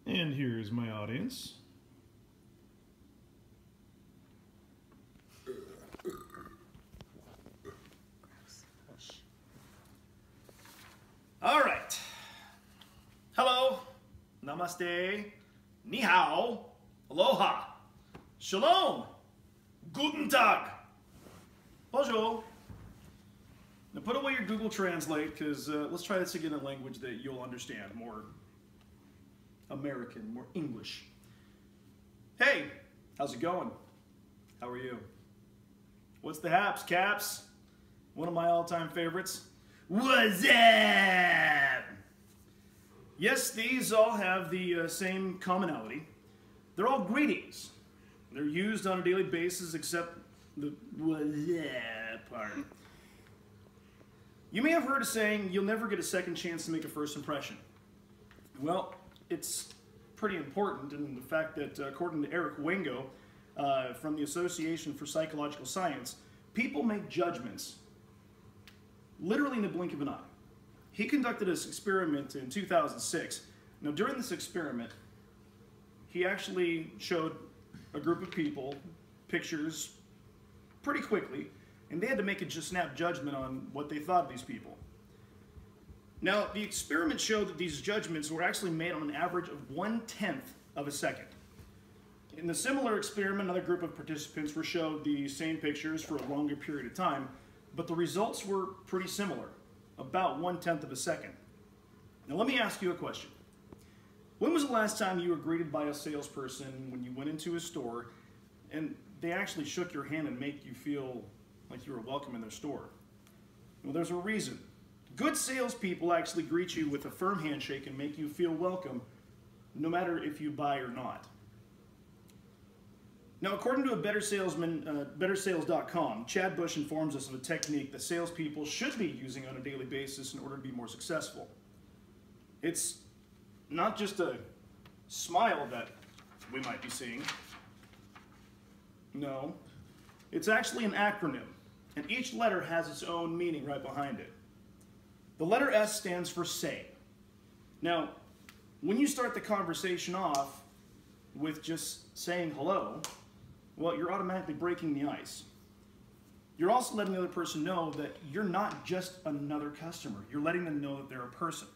And here's my audience. All right. Hello, namaste, ni hao, aloha, shalom, guten tag, bonjour. Now put away your Google Translate, because let's try this again in a language that you'll understand, more American, more English. Hey, how's it going? How are you? What's the haps, Caps? One of my all-time favorites. What's up? Yes, these all have the same commonality. They're all greetings. They're used on a daily basis, except the what's up part. You may have heard a saying, you'll never get a second chance to make a first impression. Well, it's pretty important in the fact that according to Eric Wengo from the Association for Psychological Science, people make judgments literally in the blink of an eye. He conducted this experiment in 2006. Now during this experiment, he actually showed a group of people pictures pretty quickly, and they had to make a snap judgment on what they thought of these people. Now, the experiment showed that these judgments were actually made on an average of 1/10 of a second. In the similar experiment, another group of participants were showed the same pictures for a longer period of time, but the results were pretty similar, about 1/10 of a second. Now, let me ask you a question. When was the last time you were greeted by a salesperson when you went into a store and they actually shook your hand and made you feel like you were welcome in their store? Well, there's a reason. Good salespeople actually greet you with a firm handshake and make you feel welcome, no matter if you buy or not. Now, according to a BetterSales.com, Chad Bush informs us of a technique that salespeople should be using on a daily basis in order to be more successful. It's not just a smile that we might be seeing. No, it's actually an acronym, and each letter has its own meaning right behind it. The letter S stands for say. Now, when you start the conversation off with just saying hello, well, you're automatically breaking the ice. You're also letting the other person know that you're not just another customer. You're letting them know that they're a person.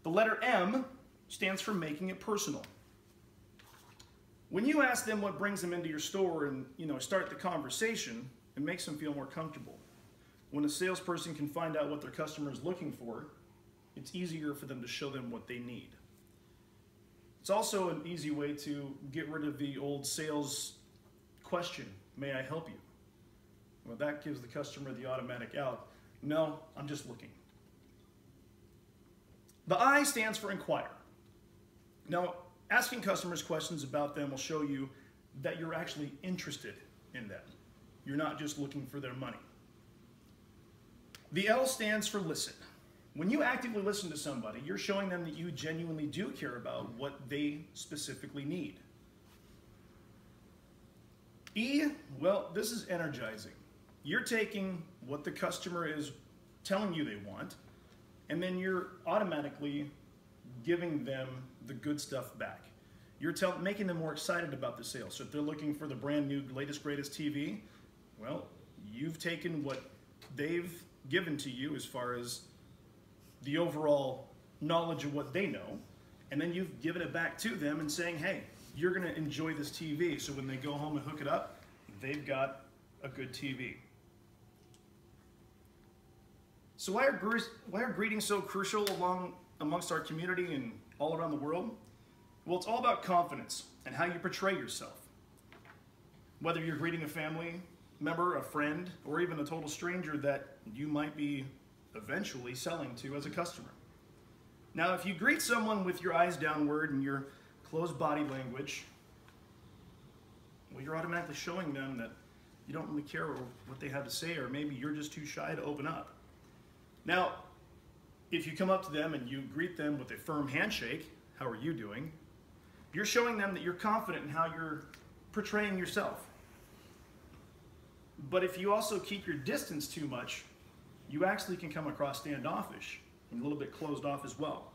The letter M stands for making it personal. When you ask them what brings them into your store and start the conversation, it makes them feel more comfortable. When a salesperson can find out what their customer is looking for, it's easier for them to show them what they need. It's also an easy way to get rid of the old sales question, may I help you? Well, that gives the customer the automatic out. No, I'm just looking. The I stands for inquire. Now, asking customers questions about them will show you that you're actually interested in them. You're not just looking for their money. The L stands for listen. When you actively listen to somebody, you're showing them that you genuinely do care about what they specifically need. E, well, this is energizing. You're taking what the customer is telling you they want, and then you're automatically giving them the good stuff back. You're making them more excited about the sale. So if they're looking for the brand new, latest, greatest TV, well, you've taken what they've given to you as far as the overall knowledge of what they know, and then you've given it back to them and saying, hey, you're going to enjoy this TV, so when they go home and hook it up, they've got a good TV. So why are greetings so crucial amongst our community and all around the world? Well, it's all about confidence and how you portray yourself. Whether you're greeting a family member, a friend, or even a total stranger that you might be eventually selling to as a customer. Now, if you greet someone with your eyes downward and your closed body language, well, you're automatically showing them that you don't really care what they have to say, or maybe you're just too shy to open up. Now, if you come up to them and you greet them with a firm handshake, how are you doing? You're showing them that you're confident in how you're portraying yourself. But if you also keep your distance too much, you actually can come across standoffish and a little bit closed off as well.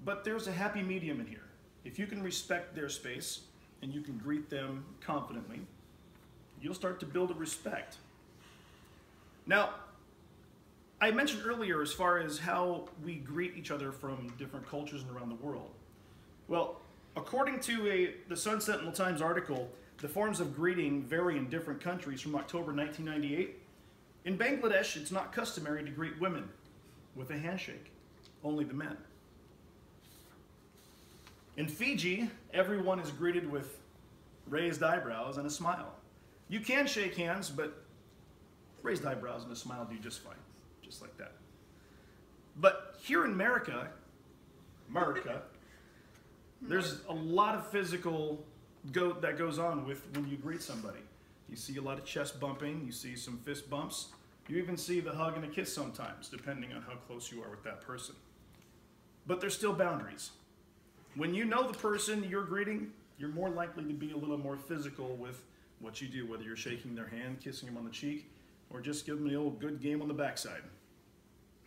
But there's a happy medium in here. If you can respect their space and you can greet them confidently, you'll start to build a respect. Now, I mentioned earlier as far as how we greet each other from different cultures and around the world. Well, according to the Sun Sentinel Times article, the forms of greeting vary in different countries from October 1998. In Bangladesh, it's not customary to greet women with a handshake, only the men. In Fiji, everyone is greeted with raised eyebrows and a smile. You can shake hands, but raised eyebrows and a smile do just fine, just like that. But here in America, there's a lot of physical that goes on with when you greet somebody. You see a lot of chest bumping, you see some fist bumps, you even see the hug and a kiss sometimes, depending on how close you are with that person. But there's still boundaries. When you know the person you're greeting, you're more likely to be a little more physical with what you do, whether you're shaking their hand, kissing them on the cheek, or just give them the old good game on the backside.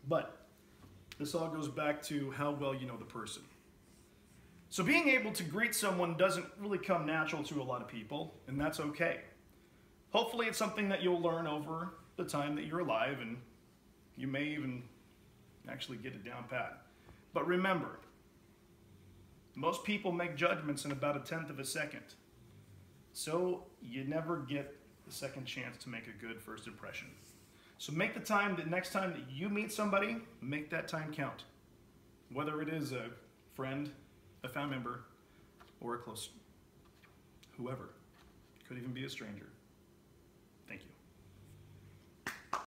But this all goes back to how well you know the person. So being able to greet someone doesn't really come natural to a lot of people, and that's okay. Hopefully it's something that you'll learn over the time that you're alive, and you may even actually get it down pat. But remember, most people make judgments in about 1/10 of a second. So you never get the second chance to make a good first impression. So make the time, the next time that you meet somebody, make that time count. Whether it is a friend, a family member, or a close, whoever. Could even be a stranger.